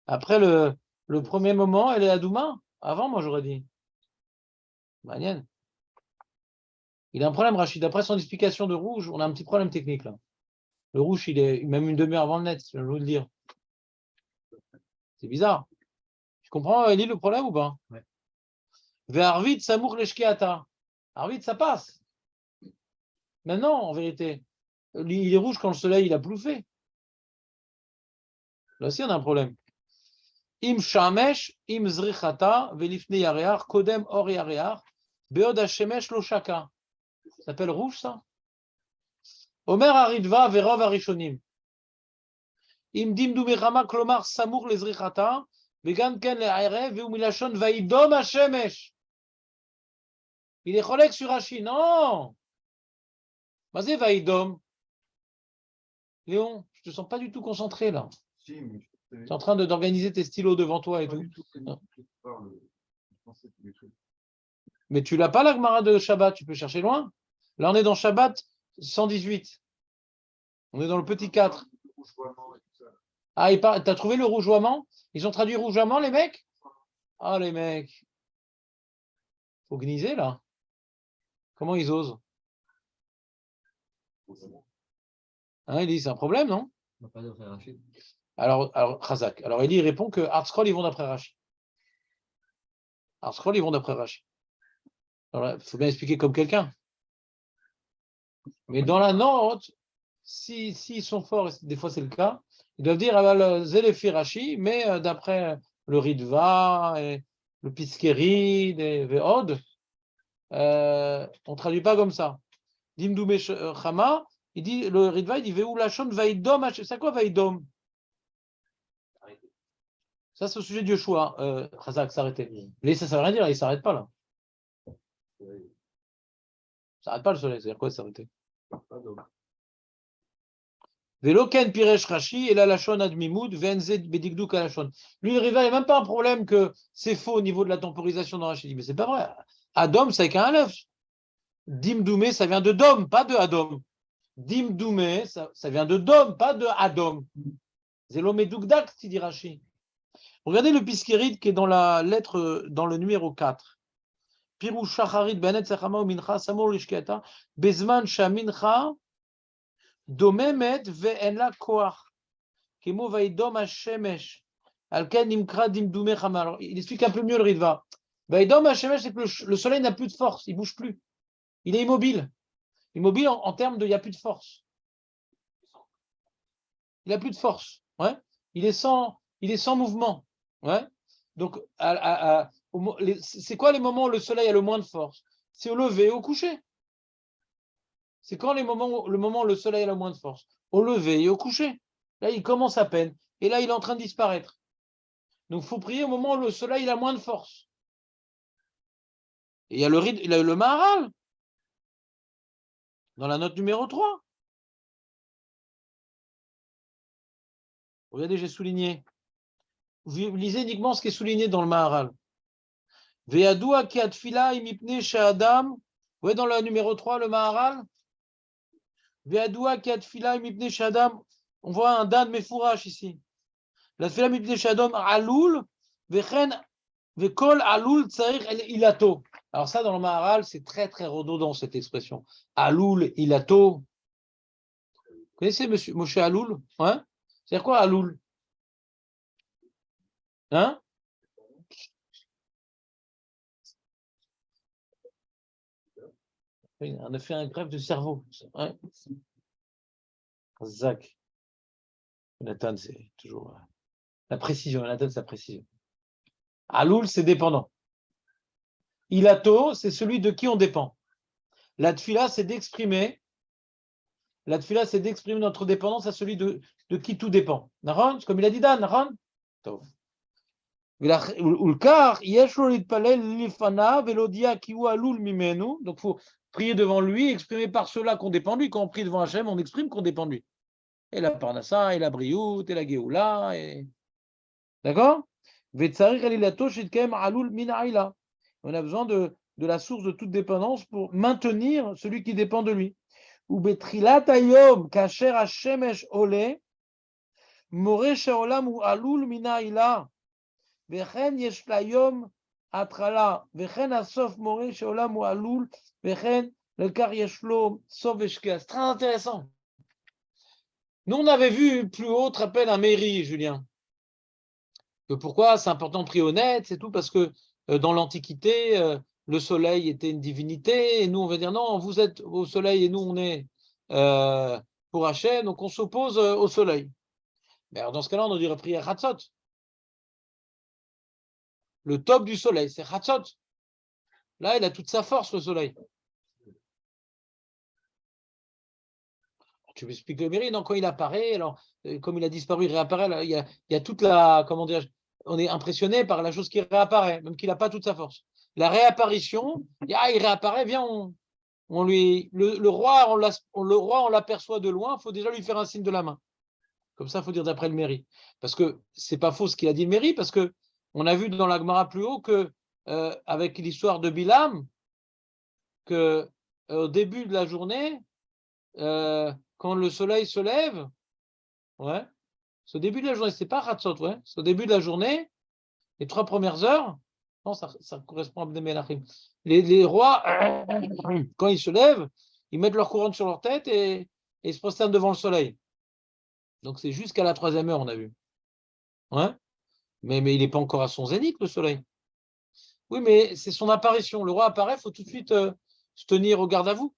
Après le premier moment, elle est Adouma. Avant, moi j'aurais dit. Manienne. Il a un problème, Rachid. D'après son explication de rouge, on a un petit problème technique là. Le rouge, il est même une demi-heure avant le net, je vais vous le dire. C'est bizarre. Tu comprends, Eli, le problème ou pas? Ouais. Arvid, Samour, Leshkeata. Arvid, ça passe. Maintenant, en vérité, il est rouge quand le soleil il a plouffé. Là aussi, on a un problème. Im shamesh, im zrichata, velifne yareach, kodem or yareach, beod hashemesh lo shaka. Ça s'appelle rouge, ça? Omer aridva verov arishonim. Im dimdu mechama klomar samour le zrichata, vegan ken le aerev, veum milashon vaidom hashemesh. Il est cholek sur Rashi. Non! Vas-y, vaidom. Léon, je te sens pas du tout concentré, là. Si, mais Tu es en train d'organiser tes stylos devant toi et pas tout. du tout Non. je pensais tous les trucs. Mais tu l'as pas, la Gemara de Shabbat, tu peux chercher loin. Là, on est dans Shabbat 118. On est dans le petit 4. Ah, t'as trouvé le rougeoiement? Ils ont traduit rougeoiement, les mecs? Ah, les mecs. Faut gniser, là. Comment ils osent? Hein, Eli, c'est un problème, non? On n'a pas d'après Rachid. Alors, Khazak. Alors, Eli répond que Artscroll, ils vont d'après Rashi. Artscroll, ils vont d'après Rashi. Alors, il faut bien expliquer comme quelqu'un. Mais dans la note, s'ils sont forts, et des fois c'est le cas, ils doivent dire Zéléfi Rashi, mais d'après le Ritva, et le Piskeri, et Veod, on ne traduit pas comme ça. Dimdoumé Chama, il dit, le Ritva, il dit Veou Lachon Vaidom. C'est quoi Vaidom? Ça, c'est au sujet de Yeshua. Khazak, s'arrêter. Mais ça ne veut rien dire, il ne s'arrête pas là. Ça ne s'arrête pas le soleil, c'est-à-dire quoi s'arrêter? Veloken Piresh Rashi et la Lachon Admimoud, Venzed Bedigdou Kalachon. Lui, le Riva, il n'y a même pas un problème que c'est faux au niveau de la temporisation dans Rashi. Mais c'est pas vrai. Adom, c'est avec un Aleph. Dimdoumé, ça vient de Dom, pas de Adom. Dimdoumé, ça vient de Dom, pas de Adom. Zelomé Dougdak, si dit Rashi. Regardez le Piskérid qui est dans la lettre, dans le numéro 4. Pirou Shacharit Benet Sechama ou Mincha, Samor Lishketa, Bezman Shamincha, Domemet ve'en la koach. Kemo vaidom hashemesh. Alken nimkra dimdoumé chama. Alors, il explique un peu mieux le Ritva. Vaidom hashemesh, c'est que le soleil n'a plus de force, il ne bouge plus. Il est immobile. Immobile en termes de il n'y a plus de force. Il n'a plus de force. Ouais. Il est sans mouvement. Ouais. Donc, c'est quoi les moments où le soleil a le moins de force? C'est au lever et au coucher. C'est quand le moment où le soleil a le moins de force? Au lever et au coucher. Là, il commence à peine. Et là, il est en train de disparaître. Donc, il faut prier au moment où le soleil a moins de force. Et il y a le Maharal, dans la note numéro 3. Regardez, j'ai souligné. Vous lisez uniquement ce qui est souligné dans le Maharal. Ve'adua ki atfila imipne she'adam. Vous voyez dans la numéro 3, le Maharal. Ve'adua ki atfila imipne she'adam. On voit un dan mefourash ici. La tfila imipne she'adam alul. Ve'chen ve'kol alul tsarich el ilato. Alors ça, dans le Maharal, c'est très, très redondant, cette expression. Alul, ilato. Vous connaissez monsieur Moshe Alul? Hein? C'est-à-dire quoi, Alul? Hein? On a fait un greffe de cerveau. Hein? Zach. Nathan, c'est toujours la précision. Nathan, c'est la précision. Alul, c'est dépendant. Ilato, c'est celui de qui on dépend. La tfila, c'est d'exprimer. La tfila, c'est d'exprimer notre dépendance à celui de qui tout dépend. Naron, comme il a dit Dan, Naron. Donc, il faut prier devant lui, exprimer par cela qu'on dépend de lui. Quand on prie devant Hachem, on exprime qu'on dépend de lui. Et la Parnassa, et la Briout, et la Géoula. Et... D'accord? On a besoin de la source de toute dépendance pour maintenir celui qui dépend de lui. Ou betrilat ayom kasher hashemesh ole more sheolam u alul minaila vechen yesh layom atrala vechen asof more sheolam u alul vechen lekar yesh lo sof veshkia. C'est très intéressant. Nous, on avait vu plus haut, te rappelle, un mairie, Julien. Que pourquoi c'est important de prier honnête, c'est tout parce que dans l'Antiquité, le soleil était une divinité, et nous on va dire non, vous êtes au soleil et nous on est pour Hachem, donc on s'oppose au soleil. Mais alors dans ce cas-là, on dirait prier Hatzot. le top du soleil, c'est Chatzot. Là, il a toute sa force, le soleil. Tu m'expliques le mérite, non, quand il apparaît, alors, comme il a disparu, il réapparaît, là, il y a toute la, comment dire, on est impressionné par la chose qui réapparaît, même qu'il n'a pas toute sa force. La réapparition, il réapparaît, viens, le roi, on l'aperçoit de loin, il faut déjà lui faire un signe de la main. Comme ça, il faut dire d'après le mérite. Parce que c'est pas faux ce qu'il a dit le mérite, parce que on a vu dans la Gemara plus haut que, avec l'histoire de Bilam, que au début de la journée, quand le soleil se lève, ouais, c'est au début de la journée, c'est pas Hatzot, ouais, c'est au début de la journée, les 3 premières heures, non, ça correspond à Bnei Melachim. Les rois, quand ils se lèvent, ils mettent leur couronne sur leur tête et ils se prosternent devant le soleil. Donc c'est jusqu'à la 3e heure, on a vu. Ouais, mais il n'est pas encore à son zénith, le soleil. Oui, mais c'est son apparition. Le roi apparaît, il faut tout de suite se tenir au garde à vous.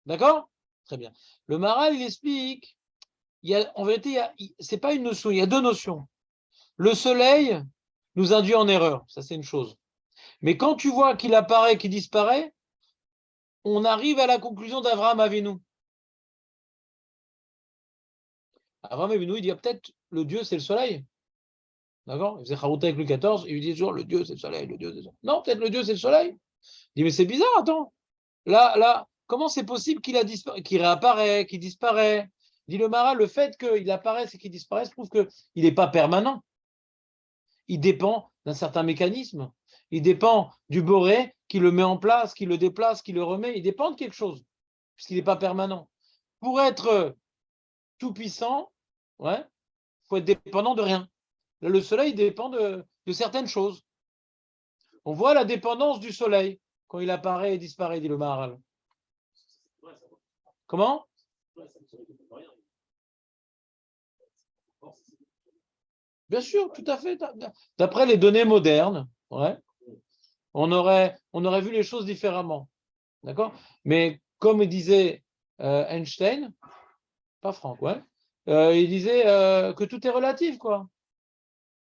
D'accord? Très bien. Le Maharal, il explique, en vérité, c'est pas une notion, il y a 2 notions. Le soleil nous induit en erreur, ça c'est une chose. Mais quand tu vois qu'il apparaît, qu'il disparaît, on arrive à la conclusion d'Avraham Avinu. Avraham Avinu, il dit peut-être le Dieu c'est le soleil. D'accord? Il faisait Charouta avec Louis XIV, il lui dit toujours le Dieu c'est le soleil, le Dieu c'est le soleil. Non, peut-être le Dieu c'est le soleil. Il dit mais c'est bizarre, attends. Là, comment c'est possible qu'il réapparaît, qu'il disparaît? Dit le Maharal, le fait qu'il apparaisse et qu'il disparaisse prouve qu'il n'est pas permanent. Il dépend d'un certain mécanisme. Il dépend du boré qui le met en place, qui le déplace, qui le remet. Il dépend de quelque chose, puisqu'il n'est pas permanent. Pour être tout puissant, ouais, faut être dépendant de rien. Là, le soleil dépend de certaines choses. On voit la dépendance du soleil quand il apparaît et disparaît, dit le Maharal. Comment? Bien sûr, tout à fait. D'après les données modernes, ouais, on aurait vu les choses différemment. D'accord? Mais comme disait Einstein, pas Franck, ouais, il disait que tout est relatif, quoi.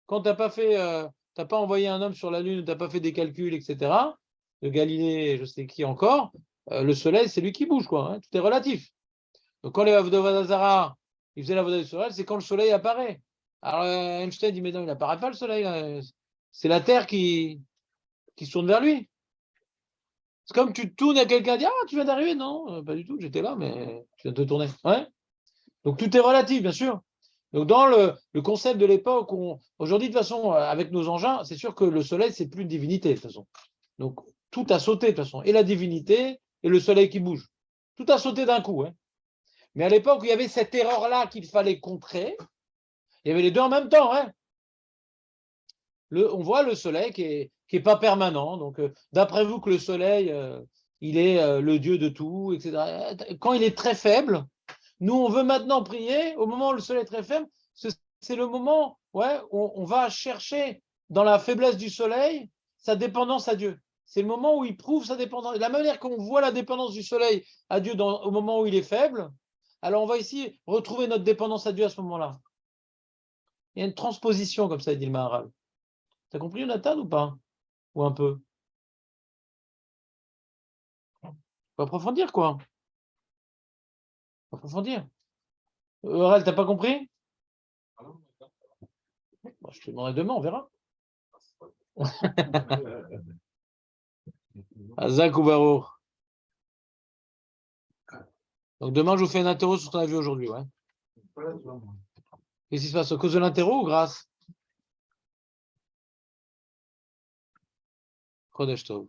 Quand tu n'as pas envoyé un homme sur la Lune, tu n'as pas fait des calculs, etc., de Galilée, je sais qui encore, le soleil, c'est lui qui bouge, quoi. Hein, tout est relatif. Donc quand les Avodah Zarah, ils faisaient la Avodah du soleil, c'est quand le soleil apparaît. Alors Einstein dit, mais non, il n'apparaît pas le soleil, là. C'est la Terre qui se tourne vers lui. C'est comme tu te tournes à quelqu'un et dis, ah, tu viens d'arriver? Non, pas du tout, j'étais là, mais tu viens de te tourner. Ouais. Donc tout est relatif, bien sûr. Donc dans le concept de l'époque, aujourd'hui, de toute façon, avec nos engins, c'est sûr que le soleil, c'est plus une divinité, de toute façon. Donc tout a sauté, de toute façon. Et la divinité, et le soleil qui bouge. Tout a sauté d'un coup. Hein. Mais à l'époque où il y avait cette erreur-là qu'il fallait contrer, il y avait les deux en même temps. Hein. On voit le soleil qui est pas permanent. Donc, d'après vous que le soleil, il est le dieu de tout, etc. Quand il est très faible, nous, on veut maintenant prier. Au moment où le soleil est très faible, c'est le moment ouais, où on va chercher dans la faiblesse du soleil sa dépendance à Dieu. C'est le moment où il prouve sa dépendance. De la manière qu'on voit la dépendance du soleil à Dieu au moment où il est faible, alors on va ici retrouver notre dépendance à Dieu à ce moment-là. Il y a une transposition, comme ça dit le Maharal. T'as compris, Jonathan, ou pas? Ou un peu? Faut approfondir, quoi. Faut approfondir. Aurel, t'as pas compris? Bon, je te demanderai demain, on verra. Azak ou Barour. Donc demain, je vous fais un interro sur ce qu'on a vu aujourd'hui. Ouais. Qu'est-ce qui se passe? À cause de l'interro ou grâce? Chodesh Tov.